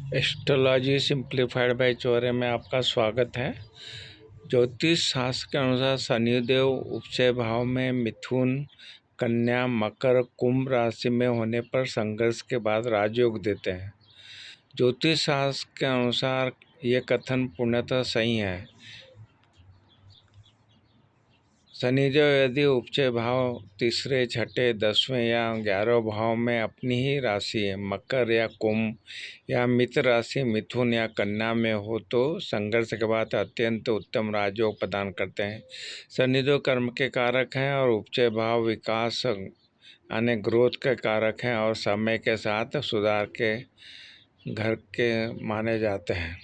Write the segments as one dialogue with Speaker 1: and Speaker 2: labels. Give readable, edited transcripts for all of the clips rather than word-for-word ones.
Speaker 1: Astrology simplified bye Chaure में आपका स्वागत है। ज्योतिष शास्त्र के अनुसार शनिदेव उपचय भाव में मिथुन, कन्या, मकर, कुंभ राशि में होने पर संघर्ष के बाद राजयोग देते हैं। ज्योतिष शास्त्र के अनुसार ये कथन पूर्णतः सही है। शनिदेव यदि उपचय भाव तीसरे, छठे, 10वें या 11वें भाव में अपनी ही राशि मकर या कुंभ या मित्र राशि मिथुन या कन्या में हो तो संघर्ष के बाद अत्यंत उत्तम राजयोग प्रदान करते हैं। शनिदेव कर्म के कारक हैं और उपचय भाव विकास यानी ग्रोथ के कारक हैं और समय के साथ सुधार के घर के माने जाते हैं।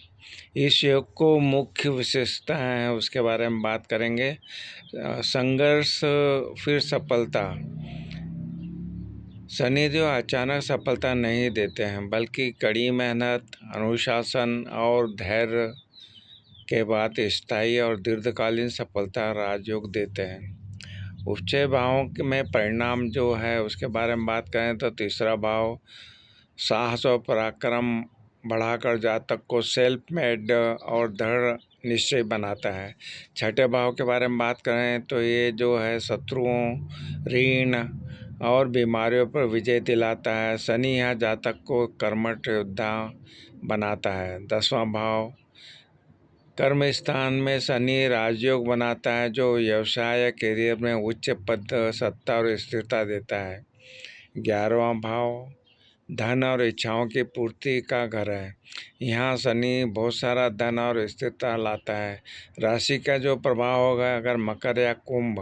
Speaker 1: इस योग को मुख्य विशेषता है उसके बारे में बात करेंगे। संघर्ष फिर सफलता। शनिदेव अचानक सफलता नहीं देते हैं बल्कि कड़ी मेहनत, अनुशासन और धैर्य के बाद स्थायी और दीर्घकालीन सफलता राजयोग देते हैं। उपचय भावों में परिणाम जो है उसके बारे में बात करें तो तीसरा भाव साहस और पराक्रम बढ़ाकर जातक को सेल्फ मेड और दृढ़ निश्चय बनाता है। छठे भाव के बारे में बात करें तो ये जो है शत्रुओं, ऋण और बीमारियों पर विजय दिलाता है। शनि यहाँ जातक को कर्मठ योद्धा बनाता है। 10वां भाव कर्म स्थान में शनि राजयोग बनाता है जो व्यवसाय या करियर में उच्च पद, सत्ता और स्थिरता देता है। 11वां भाव धन और इच्छाओं की पूर्ति का घर है। यहाँ शनि बहुत सारा धन और स्थिरता लाता है। राशि का जो प्रभाव होगा, अगर मकर या कुंभ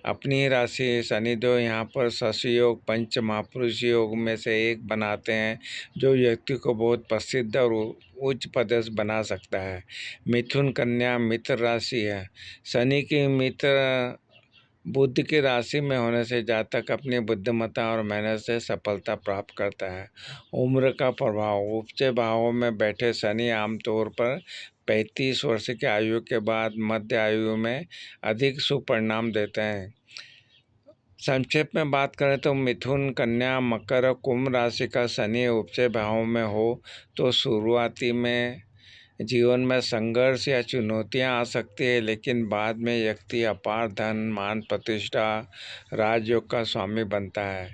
Speaker 1: अपनी ही राशि शनिदेव यहाँ पर शशि योग, पंच महापुरुष योग में से एक बनाते हैं जो व्यक्ति को बहुत प्रसिद्ध और उच्च पदस्थ बना सकता है। मिथुन, कन्या मित्र राशि है। शनि की मित्र बुध की राशि में होने से जातक अपनी बुद्धिमत्ता और मेहनत से सफलता प्राप्त करता है। उम्र का प्रभाव। उपचय भावों में बैठे शनि आमतौर पर 35 वर्ष की आयु के बाद मध्य आयु में अधिक शुभ परिणाम देते हैं। संक्षेप में बात करें तो मिथुन, कन्या, मकर और कुंभ राशि का शनि उपचय भावों में हो तो शुरुआती में जीवन में संघर्ष या चुनौतियां आ सकती है, लेकिन बाद में व्यक्ति अपार धन, मान, प्रतिष्ठा, राजयोग का स्वामी बनता है।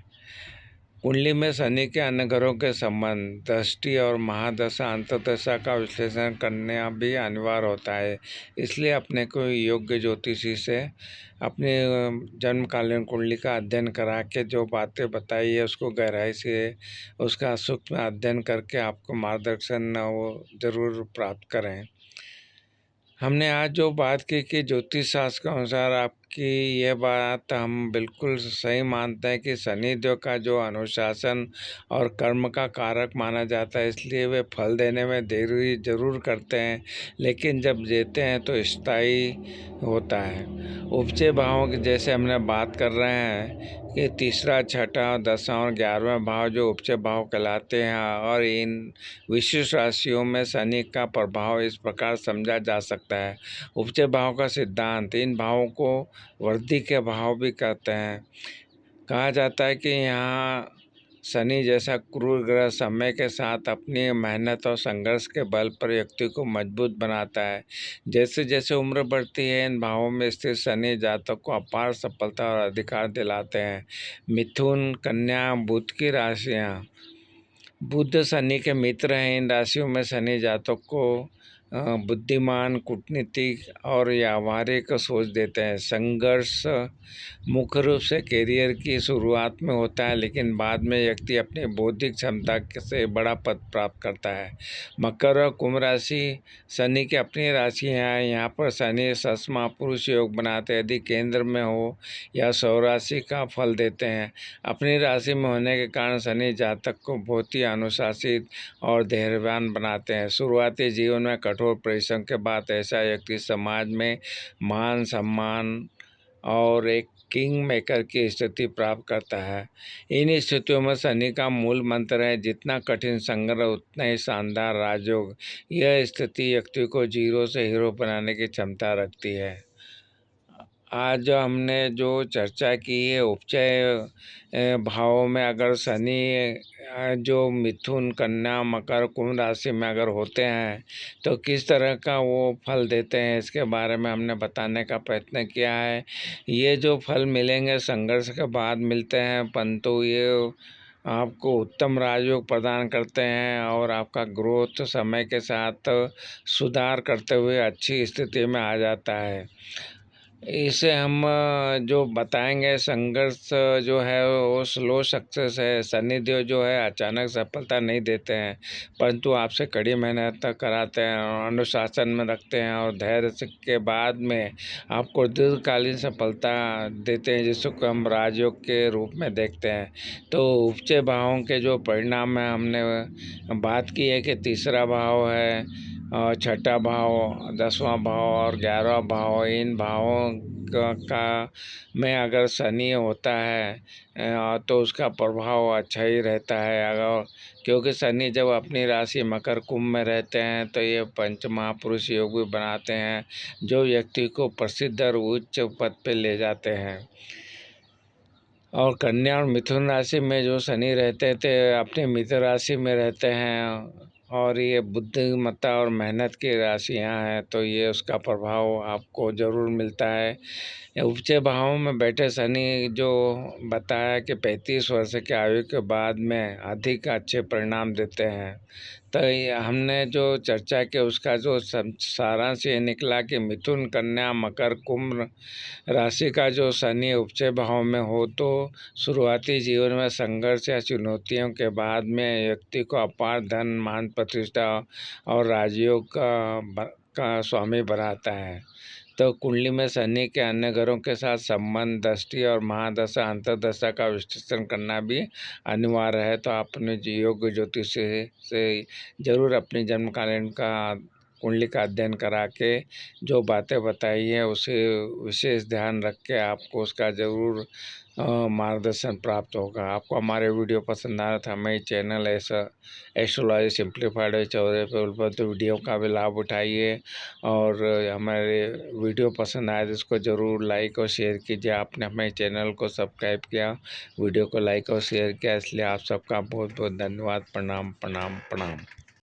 Speaker 1: कुंडली में शनि के अन्य ग्रहों के संबंध, दृष्टि और महादशा अंतर्दशा का विश्लेषण करना भी अनिवार्य होता है। इसलिए अपने को योग्य ज्योतिषी से अपनी जन्मकालीन कुंडली का अध्ययन करा के जो बातें बताई है उसको गहराई से उसका सूक्ष्म अध्ययन करके आपको मार्गदर्शन वो जरूर प्राप्त करें। हमने आज जो बात की कि ज्योतिष शास्त्र के अनुसार आपकी यह बात हम बिल्कुल सही मानते हैं कि शनिदेव का जो अनुशासन और कर्म का कारक माना जाता है, इसलिए वे फल देने में देरी जरूर करते हैं, लेकिन जब देते हैं तो स्थायी होता है। उपचय भावों की जैसे हमने बात कर रहे हैं कि तीसरा, छठा, 10वां और 11वां भाव जो उपचय भाव कहलाते हैं और इन विशिष्ट राशियों में शनि का प्रभाव इस प्रकार समझा जा सकता है। उपचय भाव का सिद्धांत। इन भावों को वृद्धि के भाव भी कहते हैं। कहा जाता है कि यहाँ शनि जैसा क्रूर ग्रह समय के साथ अपनी मेहनत और संघर्ष के बल पर व्यक्ति को मजबूत बनाता है। जैसे जैसे उम्र बढ़ती है इन भावों में स्थित शनि जातक को अपार सफलता और अधिकार दिलाते हैं। मिथुन, कन्या, बुध की राशियाँ। बुध शनि के मित्र हैं। इन राशियों में शनि जातक को बुद्धिमान, कूटनीतिक और व्यावहारिक सोच देते हैं। संघर्ष मुख्य रूप से करियर की शुरुआत में होता है, लेकिन बाद में व्यक्ति अपनी बौद्धिक क्षमता से बड़ा पद प्राप्त करता है। मकर और कुंभ राशि शनि की अपनी राशि हैं। यहाँ पर शनि सस महापुरुष योग बनाते हैं। यदि केंद्र में हो या स्वराशि का फल देते हैं। अपनी राशि में होने के कारण शनि जातक को बहुत ही अनुशासित और धैर्यवान बनाते हैं। शुरुआती जीवन में कठोर परिश्रम के बाद ऐसा व्यक्ति समाज में मान सम्मान और एक किंग मेकर की स्थिति प्राप्त करता है। इन स्थितियों में शनि का मूल मंत्र है, जितना कठिन संघर्ष उतना ही शानदार राजयोग। यह स्थिति व्यक्ति को जीरो से हीरो बनाने की क्षमता रखती है। आज जो हमने जो चर्चा की है उपचय भावों में अगर शनि जो मिथुन, कन्या, मकर, कुंभ राशि में अगर होते हैं तो किस तरह का वो फल देते हैं, इसके बारे में हमने बताने का प्रयत्न किया है। ये जो फल मिलेंगे संघर्ष के बाद मिलते हैं, परंतु ये आपको उत्तम राजयोग प्रदान करते हैं और आपका ग्रोथ समय के साथ सुधार करते हुए अच्छी स्थिति में आ जाता है। इसे हम जो बताएंगे, संघर्ष जो है वो स्लो सक्सेस है। शनिदेव जो है अचानक सफलता नहीं देते हैं, परंतु आपसे कड़ी मेहनत तक कराते हैं और अनुशासन में रखते हैं और धैर्य के बाद में आपको दीर्घकालीन सफलता देते हैं, जिसको हम राजयोग के रूप में देखते हैं। तो उपचय भावों के जो परिणाम है हमने बात की है कि तीसरा भाव है और छठा भाव, 10वां भाव और 11वां भाव, इन भावों का में अगर शनि होता है तो उसका प्रभाव अच्छा ही रहता है। अगर क्योंकि शनि जब अपनी राशि मकर कुंभ में रहते हैं तो ये पंच महापुरुष योग भी बनाते हैं, जो व्यक्ति को प्रसिद्ध और उच्च पद पे ले जाते हैं। और कन्या और मिथुन राशि में जो शनि रहते थे अपनी मित्र राशि में रहते हैं, और ये बुद्धिमत्ता और मेहनत की राशियां हैं, तो ये उसका प्रभाव आपको ज़रूर मिलता है। उपचय भावों में बैठे शनि जो बताया कि 35 वर्ष की आयु के बाद में अधिक अच्छे परिणाम देते हैं। तो ये हमने जो चर्चा की उसका जो सारांश ये निकला कि मिथुन, कन्या, मकर, कुंभ राशि का जो शनि उपचय भाव में हो तो शुरुआती जीवन में संघर्ष या चुनौतियों के बाद में व्यक्ति को अपार धन, मान प्रतिष्ठा और राजयोग का स्वामी बनाता है। तो कुंडली में शनि के अन्य ग्रहों के साथ संबंध, दृष्टि और महादशा, अंतर्दशा का विश्लेषण करना भी अनिवार्य है। तो आप अपने योग ज्योतिष से जरूर अपनी जन्मकालीन का कुंडली का अध्ययन करा के जो बातें बताई हैं उसे विशेष ध्यान रख के आपको उसका ज़रूर मार्गदर्शन प्राप्त होगा। आपको हमारे वीडियो पसंद आ रहा था, हमारे चैनल ऐसा एस्ट्रोलॉजी सिंप्लीफाइड चौदह पे उपलब्ध वीडियो का भी लाभ उठाइए और हमारे वीडियो पसंद आए तो इसको ज़रूर लाइक और शेयर कीजिए। आपने हमारे चैनल को सब्सक्राइब किया, वीडियो को लाइक और शेयर किया, इसलिए आप सबका बहुत बहुत धन्यवाद। प्रणाम प्रणाम प्रणाम।